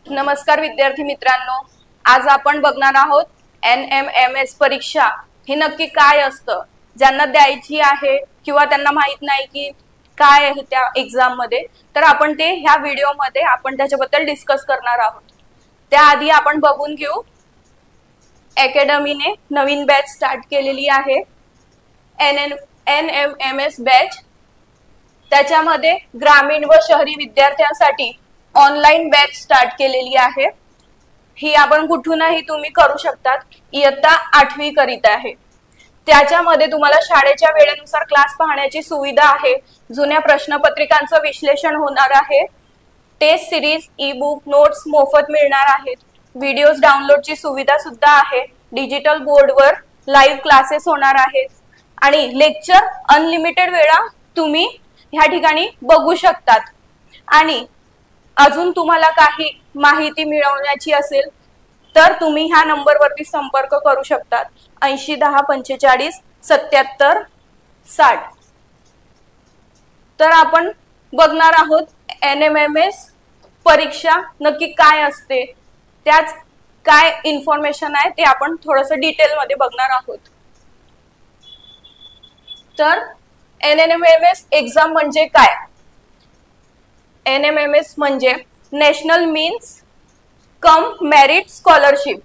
नमस्कार विद्यार्थी मित्रांनो, आज आपण बघणार आहोत NMMS परीक्षा ही नक्की काय असतं, ज्यांना द्यायची आहे किंवा त्यांना माहित नाही की काय आहे त्या एग्जाम मध्ये, तर आपण ते ह्या व्हिडिओ मध्ये आपण त्याच्याबद्दल डिस्कस करणार आहोत। त्याआधी आपण बघून घेऊ अकॅडमीने नवीन बॅच स्टार्ट केलेली आहे NMMS बॅच। त्याच्यामध्ये ग्रामीण व शहरी विद्यार्थ्यांसाठी ऑनलाइन बॅच स्टार्ट केलेली आहे। ही आपण कुठूनही तुम्ही करू शकतात। इयत्ता 8वी करिता आहे। त्याच्यामध्ये तुम्हाला शाळेच्या वेळेनुसार क्लास पाहण्याची सुविधा आहे। जुन्या प्रश्नपत्रिकांचं विश्लेषण होणार आहे। Test series, e book, notes मोफत मिळणार आहेत। व्हिडिओज डाउनलोडची सुविधा सुद्धा आहे। डिजिटल बोर्डवर लाईव्ह क्लासेस होणार आहेत आणि लेक्चर अनलिमिटेड वेळा तुम्ही ह्या ठिकाणी बघू शकतात। आणि अजून तुम्हाला काही माहिती मिळवण्याची असेल तर तुम्ही ह्या नंबरवरती संपर्क करू शकतात 80 10 45 77 60। तर आपण बघणार आहोत NMMS परीक्षा नक्की काय असते, त्याच काय इन्फॉर्मेशन आहे ते आपण थोडंसं डिटेल मध्ये बघणार आहोत। तर NMMS एग्जाम म्हणजे काय? NMMS म्हणजे national means cum merit scholarship.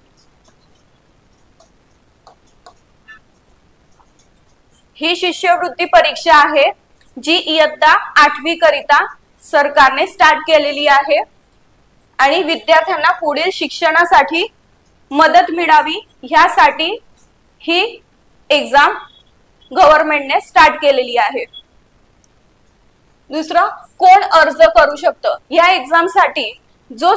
ही शिष्यवृत्ती परीक्षा आहे जी इयत्ता 8वी करिता सरकारने स्टार्ट केलेली आहे आणि विद्यार्थ्यांना पुढील शिक्षणासाठी मदत मिळावी ह्यासाठी ही एग्जाम गव्हर्नमेंटने स्टार्ट केलेली आहे। दुसरं, कोण अर्ज करू शकतं? या एग्जाम साठी जो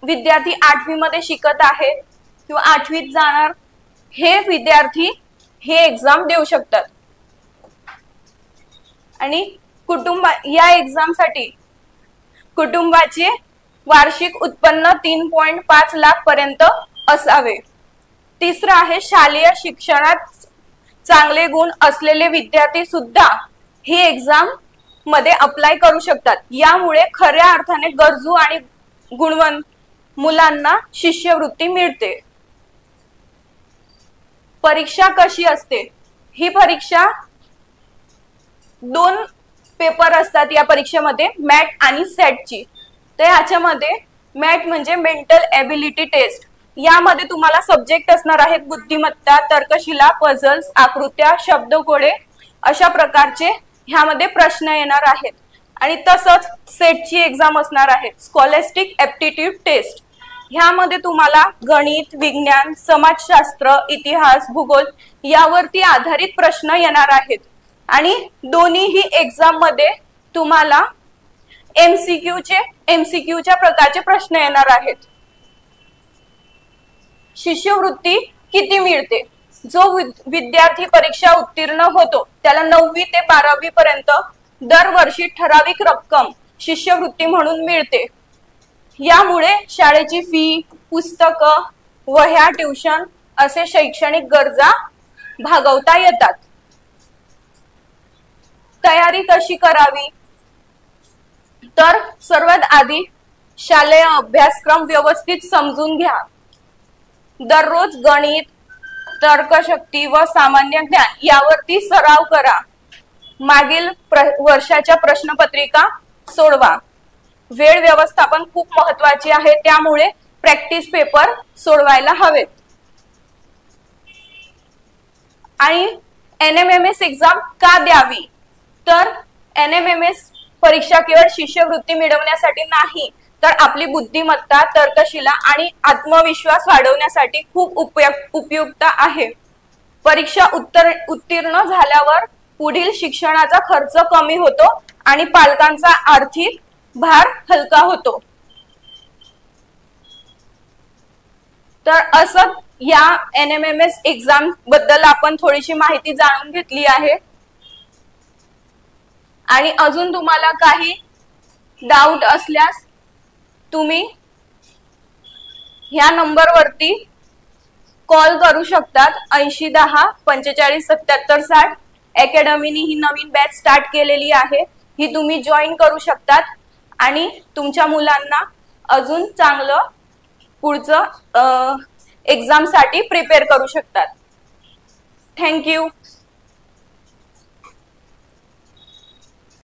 विद्यार्थी 8वी मध्ये शिकत आहे किंवा 8वीत जाणार हे विद्यार्थी हे एग्जाम देऊ शकतात। आणि या एग्जाम साठी कुटुंबाचे वार्षिक उत्पन्न 3.5 लाख पर्यंत असावे। तिसरं आहे, शालेय शिक्षणात चांगले गुण असलेले विद्यार्थी सुद्धा ही एग्जाम मध्ये अप्लाय करू शकतात। यामुळे खऱ्या अर्थाने गरजू आणि गुणवंत मुलांना शिष्यवृत्ती मिळते। परीक्षा कशी असते? ही परीक्षा 2 पेपर असतात या परीक्षेमध्ये, मॅट आणि सेटची। तर याच्यामध्ये मॅट म्हणजे मेंटल एबिलिटी टेस्ट। यामध्ये तुम्हाला सब्जेक्ट असणार आहेत बुद्धिमत्ता, तर्कशिला, पझल्स, आकृत्या, शब्दकोळे अशा प्रकारचे ह्यामध्ये प्रश्न येणार आहेत। आणि तसंच सेटची एग्जाम असणार आहे स्कॉलॅस्टिक एप्टिट्यूड टेस्ट। ह्यामध्ये तुम्हाला गणित, विज्ञान, समाजशास्त्र, इतिहास, भूगोल यावरती आधारित प्रश्न येणार आहेत। आणि दोन्हीही एग्जाम मध्ये तुम्हाला MCQच्या प्रकारचे प्रश्न येणार आहेत। शिष्यवृत्ती किती मिळते? जो विद्यार्थी परीक्षा उत्तीर्ण होतो त्याला 9वी ते 12वी पर्यंत दरवर्षी ठराविक रक्कम शिष्यवृत्ती म्हणून मिळते। यामुळे शाळेची फी, पुस्तकं, वह्या, ट्युशन असे शैक्षणिक गरजा भागवता येतात। तयारी कशी करावी? तर सर्वात आधी शालेय अभ्यासक्रम व्यवस्थित समजून घ्या। दररोज गणित, तर्कशक्ती व सामान्य ज्ञान यावरती सराव करा। मागील वर्षाच्या प्रश्नपत्रिका सोडवा। वेळ व्यवस्थापन खूप महत्त्वाचे आहे, त्यामुळे प्रॅक्टिस पेपर सोडवायला हवेत। आणि NMMS एग्जाम का द्यावी? तर NMMS परीक्षा केवळ शिष्यवृत्ती मिळवण्यासाठी नाही, तर आपली बुद्धिमत्ता, तर्कशिला आणि आत्मविश्वास वाढवण्यासाठी खूप उपयुक्त आहे। परीक्षा उत्तीर्ण झाल्यावर पुढील शिक्षणाचा खर्च कमी होतो आणि पालकांचा आर्थिक भार हलका होतो। तर असं या NMMS एग्जाम बद्दल आपण थोडीशी माहिती जाणून घेतली आहे। आणि अजून तुम्हाला काही डाऊट असल्यास तुम्ही ह्या नंबरवरती कॉल करू शकतात 80 10 45 77 60। अकॅडमीने ही नवीन बॅच स्टार्ट केलेली आहे, ही तुम्ही जॉईन करू शकतात आणि तुमच्या मुलांना अजून चांगलं पुढचं एक्झाम साठी प्रिपेअर करू शकतात. थँक्यू.